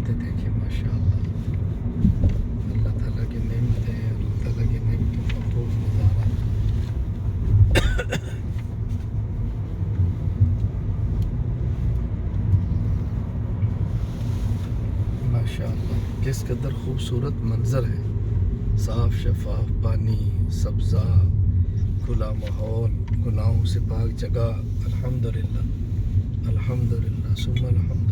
नेमतें देखिए माशाअल्लाह, अल्लाह ताला की नेमतें, अल्लाह ताला की नेमतों का खूब नज़ारा। माशाअल्लाह किस कदर खूबसूरत मंज़र है, साफ़ शफाफ पानी, सब्ज़ा, खुला माहौल, गुनाहों से पाक जगह। अल्हम्दुलिल्लाह, अल्हम्दुलिल्लाह, सुम्मा अल्हम्दुलिल्लाह।